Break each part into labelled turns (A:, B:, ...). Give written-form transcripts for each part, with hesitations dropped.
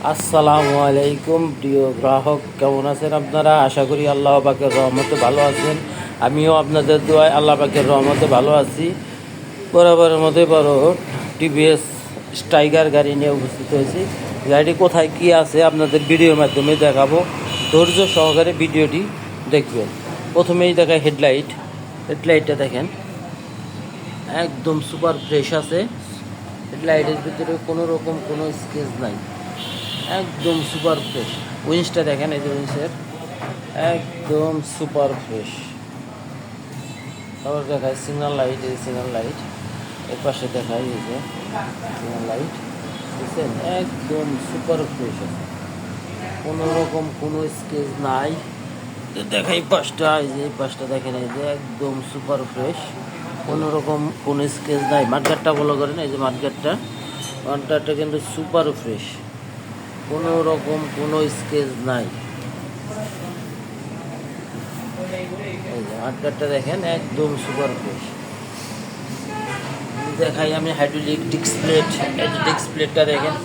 A: আসসালামু আলাইকুম প্রিয় গ্রাহক, কেমন আছেন আপনারা? আশা করি আল্লাহ পাকের রহমতে ভালো আছেন। আমিও আপনাদের দোয়ায় আল্লাহ পাকের রহমতে ভালো আছি। বরাবরের মতোই বড় টিভিএস টাইগার গাড়ি নিয়ে উপস্থিত হয়েছি। গাড়িটি কোথায় কী আছে আপনাদের ভিডিওর মাধ্যমে দেখাবো। ধৈর্য সহকারে ভিডিওটি দেখবেন। প্রথমেই দেখায় হেডলাইটটা দেখেন, একদম সুপার ফ্রেশ আছে। হেডলাইটের ভিতরে কোনো রকম কোনো স্কেচ নাই, একদম সুপার ফ্রেশ। উইন্সটা দেখেন, এই যে উইন্সের একদম সুপার ফ্রেশ। তারপর দেখায় সিগন্যাল লাইট, এই সিগন্যাল লাইট এর পাশে দেখায়, এই যে সিগন্যাল লাইট বুঝছেন, একদম সুপার ফ্রেশ আছে, কোনো রকম কোনো স্কেচ নাই। দেখাই পাশটা, এই যে এই পাশটা দেখেন, এই যে একদম সুপার ফ্রেশ, কোনো রকম কোনো স্কেচ নাই। মাঠগাটটা ফলো করেন, এই যে মাঠগাটটা কিন্তু সুপার ফ্রেশ, কোনো রকম কোনো স্কেচ নাই। এই যে মাঠগাটটা দেখেন একদম সুপার ফ্রেশ। দেখাই আমি হাইড্রোলিক ডিস্ক প্লেট, এই যে ডিস্ক প্লেটটা দেখেন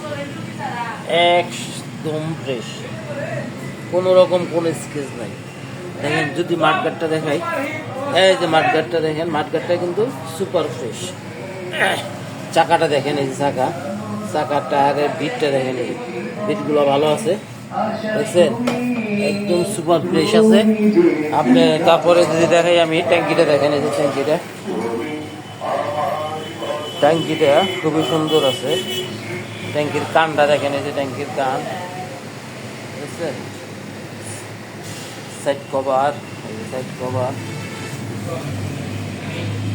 A: একদম ফ্রেশ, কোনো রকম কোনো স্কেচ নাই। দেখেন যদি মাঠগাটটা দেখাই, এই যে মাঠগাটটা দেখেন, মাঠগাটটা কিন্তু সুপার ফ্রেশ। চাকাটা দেখেন, এই যে চাকার টায়ারের বিটটা দেখেন, এই বিটগুলো ভালো আছে, দেখছেন একদম সুপার ফ্রেশ আছে। আপনি তারপরে যদি দেখাই আমি ট্যাঙ্কিটা দেখেন, এই যে ট্যাঙ্কিটা খুবই সুন্দর আছে। ট্যাঙ্কির কানটা দেখেন, এই যে ট্যাঙ্কির কান, বুঝছেন। সাইড কভার, এই যে সাইড কভার,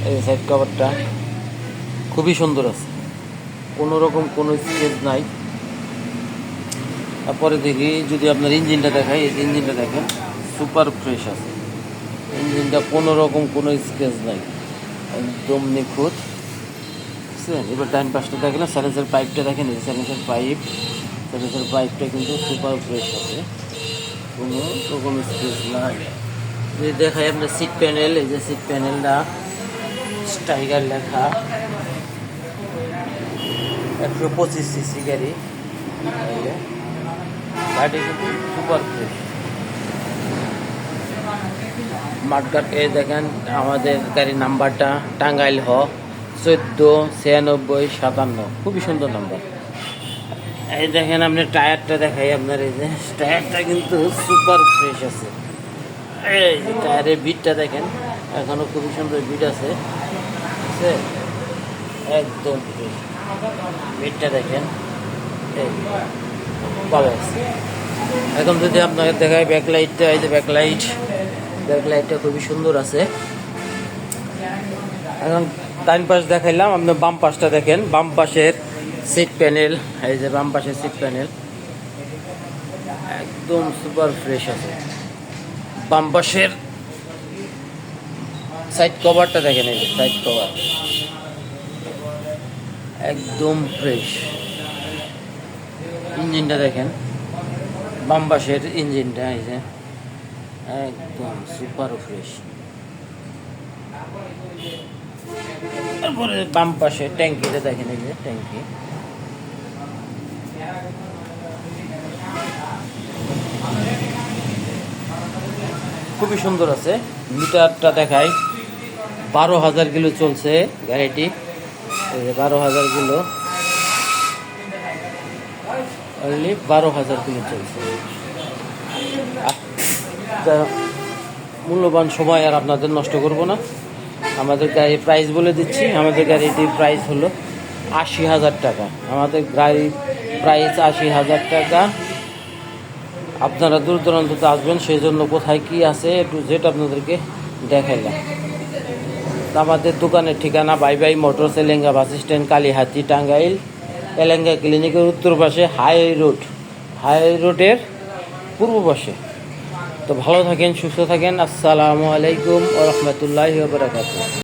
A: এই যে সাইড কভারটা খুবই সুন্দর আছে, কোনো রকম কোনো স্কেচ নাই। তারপরে দেখি যদি আপনার ইঞ্জিনটা দেখাই, এই যে ইঞ্জিনটা দেখেন সুপার ফ্রেশ আছে, ইঞ্জিনটা কোনো রকম কোনো স্কেচ নাই, একদম নিখুঁত, বুঝছেন। এবার ডাইন পাশটা দেখেন, সাইলেন্সার পাইপটা দেখেন, এই যে সাইলেন্সার পাইপটা কিন্তু সুপার ফ্রেশ আছে, কোনো রকম স্কেচ নাই। যদি দেখাই আপনার সিট প্যানেল, এই যে সিট প্যানেলটা টাইগার লেখা, 125 সিসি গাড়ি, গাড়ি কিন্তু সুপার ফ্রেশ। মাঠগাট এই দেখেন, আমাদের গাড়ির নাম্বারটা টাঙ্গাইল 149657, খুবই সুন্দর নাম্বার। এই দেখেন আপনি টায়ারটা দেখাই আপনার, এই যে টায়ারটা কিন্তু সুপার ফ্রেশ আছে। এই যে টায়ারের বিটটা দেখেন, এখনো খুবই সুন্দর বিট আছে, একদম ফ্রেশ। বিটটা দেখেন ভালো আছে। এখন যদি আপনাকে দেখায় ব্যাকলাইটটা, এই যে ব্যাকলাইটটা খুবই সুন্দর আছে। এখন ডাইন পাশ দেখাইলাম, আপনার বাম পাশটা দেখেন, বাম পাশের সিট প্যানেল, এই যে বাম পাশের সিট প্যানেল একদম সুপার ফ্রেশ আছে। বাম পাশের সাইড কভারটা দেখেন, এই যে সাইড কভার একদম ফ্রেশ। ইঞ্জিনটা দেখেন, বাম পাশের ইঞ্জিনটা এই যে একদম সুপার ফ্রেশ। তারপরে বাম পাশে ট্যাঙ্কিটা দেখেন, এই যে ট্যাঙ্কি খুবই সুন্দর আছে। মিটারটা দেখায় 12,000 কিলো চলছে গাড়িটি, এই যে 12,000 কিলো, অনলি 12,000 কিলো চলছে। মূল্যবান সময় আর আপনাদের নষ্ট করব না, আমাদের গাড়ির প্রাইস বলে দিচ্ছি। আমাদের গাড়িটির প্রাইস হলো 80,000 টাকা। আমাদের গাড়ির প্রাইস 80,000 টাকা। আপনারা দূর দূরান্ততে আসবেন, সেই জন্য কোথায় কি আছে একটু জেড আপনাদেরকে দেখাইলাম। আমাদের দোকানের ঠিকানা বাই motors, Elenga bus stand, Kalihati, Tangail. Elenga ক্লিনিকের উত্তর পাশে, হাই রোডের পূর্ব পাশে। তো ভালো থাকেন, সুস্থ থাকেন। আসসালামু আলাইকুম ওয়া রাহমাতুল্লাহি ওয়া বারাকাতুহু।